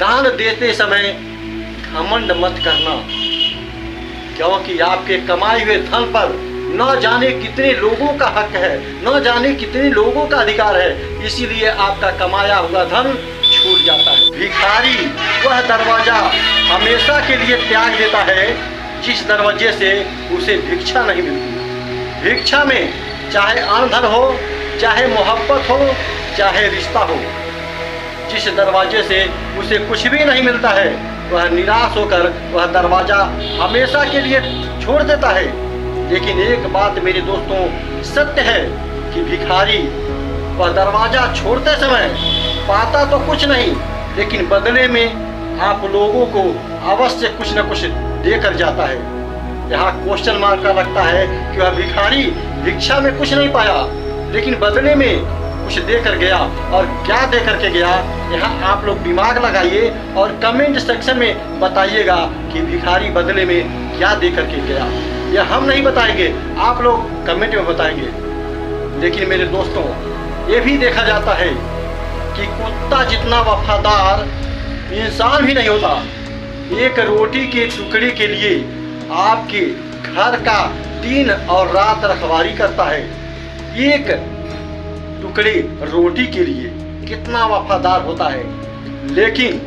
दान देते समय घमंड मत करना, क्योंकि आपके कमाए हुए धन पर न जाने कितने लोगों का हक है, न जाने कितने लोगों का अधिकार है, इसीलिए आपका कमाया हुआ धन छूट जाता है। भिखारी वह दरवाजा हमेशा के लिए त्याग देता है जिस दरवाजे से उसे भिक्षा नहीं मिलती। भिक्षा में चाहे अन्न धन हो, चाहे मोहब्बत हो, चाहे रिश्ता हो, जिस दरवाजे से उसे कुछ भी नहीं मिलता है, वह निराश होकर वह दरवाजा हमेशा के लिए छोड़ देता है। लेकिन एक बात मेरे दोस्तों सत्य है कि भिखारी वह दरवाजा छोड़ते समय पाता तो कुछ नहीं, लेकिन बदले में आप लोगों को अवश्य कुछ न कुछ देकर जाता है। यहाँ क्वेश्चन मार्क का लगता है कि वह भिखारी भिक्षा में कुछ नहीं पाया, लेकिन बदले में कुछ देकर गया। और क्या देकर के गया, यहाँ आप लोग दिमाग लगाइए और कमेंट सेक्शन में बताइएगा कि भिखारी बदले में क्या देकर के गया। यह हम नहीं बताएंगे, आप लोग कमेंट में बताएंगे। लेकिन मेरे दोस्तों, ये भी देखा जाता है कि कुत्ता जितना वफादार इंसान भी नहीं होता। एक रोटी के टुकड़े के लिए आपके घर का दिन और रात रखवारी करता है। एक टुकड़े रोटी के लिए कितना वफादार होता है। लेकिन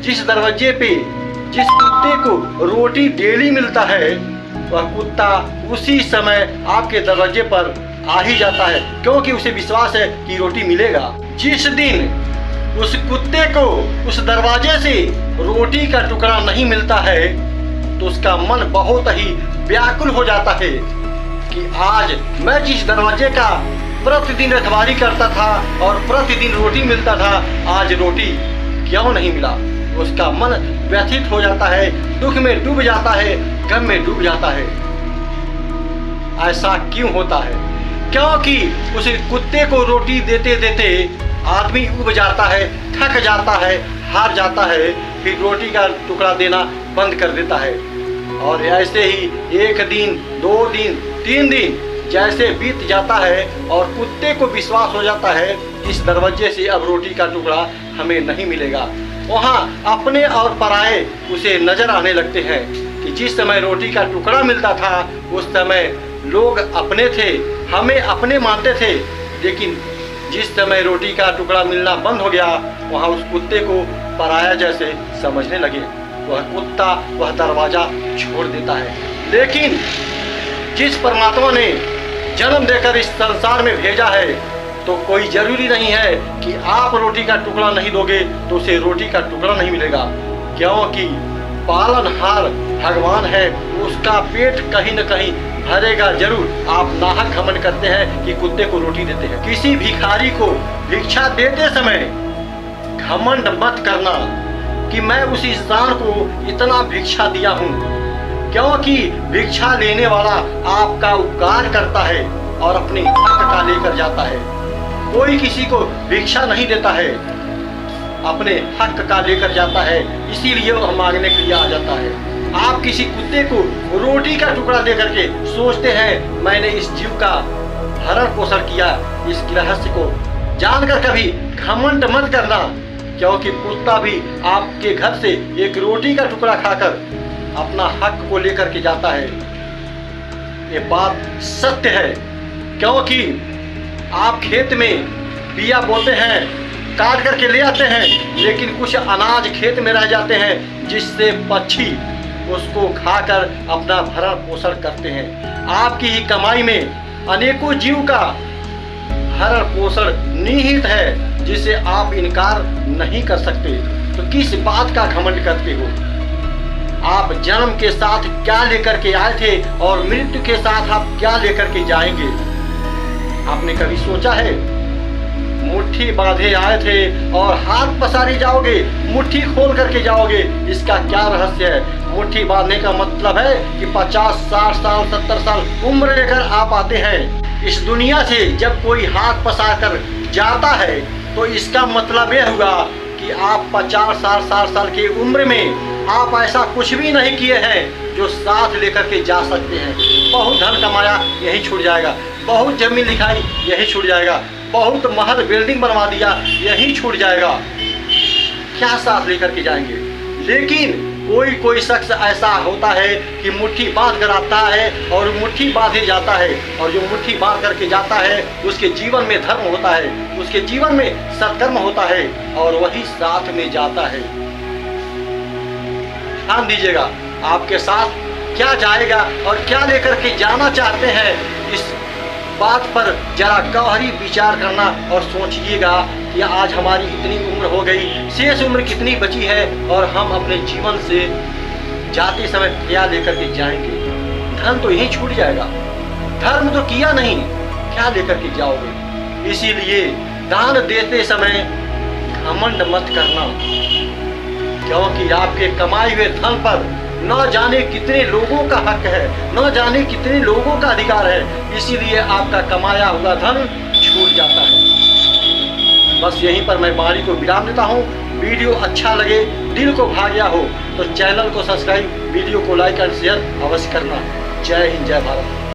जिस दरवाजे पे जिस कुत्ते को रोटी डेली मिलता है, वह कुत्ता उसी समय आपके दरवाजे पर आ ही जाता है, क्योंकि उसे विश्वास है कि रोटी मिलेगा। जिस दिन उस कुत्ते को उस दरवाजे से रोटी का टुकड़ा नहीं मिलता है, तो उसका मन बहुत ही व्याकुल हो जाता है कि आज मैं जिस दरवाजे का प्रतिदिन रखवारी करता था और प्रतिदिन रोटी मिलता था, आज रोटी क्यों नहीं मिला। उसका मन व्यथित हो जाता है, दुख में डूब जाता है, गम में डूब जाता है। ऐसा क्यों होता है? क्योंकि उस कुत्ते को रोटी देते देते आदमी उब जाता है, थक जाता है, हार जाता है, फिर रोटी का टुकड़ा देना बंद कर देता है। और ऐसे ही एक दिन, 2 दिन, 3 दिन जैसे बीत जाता है और कुत्ते को विश्वास हो जाता है इस दरवाजे से अब रोटी का टुकड़ा हमें नहीं मिलेगा। वहाँ अपने और पराये उसे नजर आने लगते हैं कि जिस समय रोटी का टुकड़ा मिलता था उस समय लोग अपने थे, हमें अपने मानते थे। लेकिन जिस समय रोटी का टुकड़ा मिलना बंद हो गया, वहाँ उस कुत्ते को पराया जैसे समझने लगे। वह कुत्ता वह दरवाजा छोड़ देता है। लेकिन जिस परमात्मा ने जन्म देकर इस संसार में भेजा है, तो कोई जरूरी नहीं है कि आप रोटी का टुकड़ा नहीं दोगे तो उसे रोटी का टुकड़ा नहीं मिलेगा, क्योंकि पालनहार भगवान है, उसका पेट कहीं न कहीं भरेगा जरूर। आप नाहक घमंड करते हैं कि कुत्ते को रोटी देते हैं। किसी भिखारी को भिक्षा देते समय घमंड मत करना कि मैं उस इंसान को इतना भिक्षा दिया हूँ, क्योंकि भिक्षा लेने वाला आपका उपकार करता है और अपने हक का लेकर जाता है। कोई किसी को भिक्षा नहीं देता है, अपने हक का लेकर जाता है, इसीलिए वह मांगने के लिए आ जाता है। आप किसी कुत्ते को रोटी का टुकड़ा दे करके सोचते हैं मैंने इस जीव का भरण पोषण किया, इस रहस्य को जानकर कभी घमंड मत करना, क्योंकि कुत्ता भी आपके घर से एक रोटी का टुकड़ा खाकर अपना हक को लेकर के जाता है। ये बात सत्य है, क्योंकि आप खेत में बिया बोते हैं, काट करके ले आते हैं, लेकिन कुछ अनाज खेत में रह जाते हैं जिससे पक्षी उसको खाकर अपना भरण पोषण करते हैं। आपकी ही कमाई में अनेकों जीव का भरण पोषण निहित है, जिसे आप इनकार नहीं कर सकते। तो किस बात का घमंड करते हो? आप जन्म के साथ क्या लेकर के आए थे और मृत्यु के साथ आप क्या लेकर के जाएंगे? आपने कभी सोचा है? मुट्ठी बांधे आए थे और हाथ पसारे जाओगे, मुट्ठी खोल करके जाओगे, इसका क्या रहस्य है? मुट्ठी बांधने का मतलब है कि 50, 60 साल, 70 साल उम्र लेकर आप आते हैं इस दुनिया से। जब कोई हाथ पसार कर जाता है तो इसका मतलब यह हुआ कि आप 50 साल, 60 साल की उम्र में आप ऐसा कुछ भी नहीं किए हैं जो साथ लेकर के जा सकते हैं। बहुत धन कमाया, यही छूट जाएगा। बहुत जमीन लिखाई, यही छूट जाएगा। बहुत महल बिल्डिंग बनवा दिया, यही छूट जाएगा। क्या साथ लेकर के जाएंगे। लेकिन कोई शख्स ऐसा होता है कि मुट्ठी बांध कर आता है और मुट्ठी बांधे जाता है, और जो मुट्ठी बांध करके जाता है उसके जीवन में धर्म होता है, उसके जीवन में सत्कर्म होता है, और वही साथ में जाता है। ध्यान दीजिएगा, आपके साथ क्या जाएगा और क्या लेकर के जाना चाहते हैं, इस बात पर जरा गहरी विचार करना और सोचिएगा कि आज हमारी इतनी उम्र हो गई, शेष उम्र कितनी बची है, और हम अपने जीवन से जाते समय क्या लेकर के जाएंगे। धन तो यही छूट जाएगा, धर्म तो किया नहीं, क्या लेकर के जाओगे। इसीलिए दान देते समय घमंड मत करना, क्योंकि आपके कमाए हुए धन पर न जाने कितने लोगों का हक है, न जाने कितने लोगों का अधिकार है, इसीलिए आपका कमाया हुआ धन छूट जाता है। बस यहीं पर मैं वाणी को विराम देता हूँ। वीडियो अच्छा लगे, दिल को भा गया हो तो चैनल को सब्सक्राइब, वीडियो को लाइक एंड शेयर अवश्य करना। जय हिंद, जय भारत।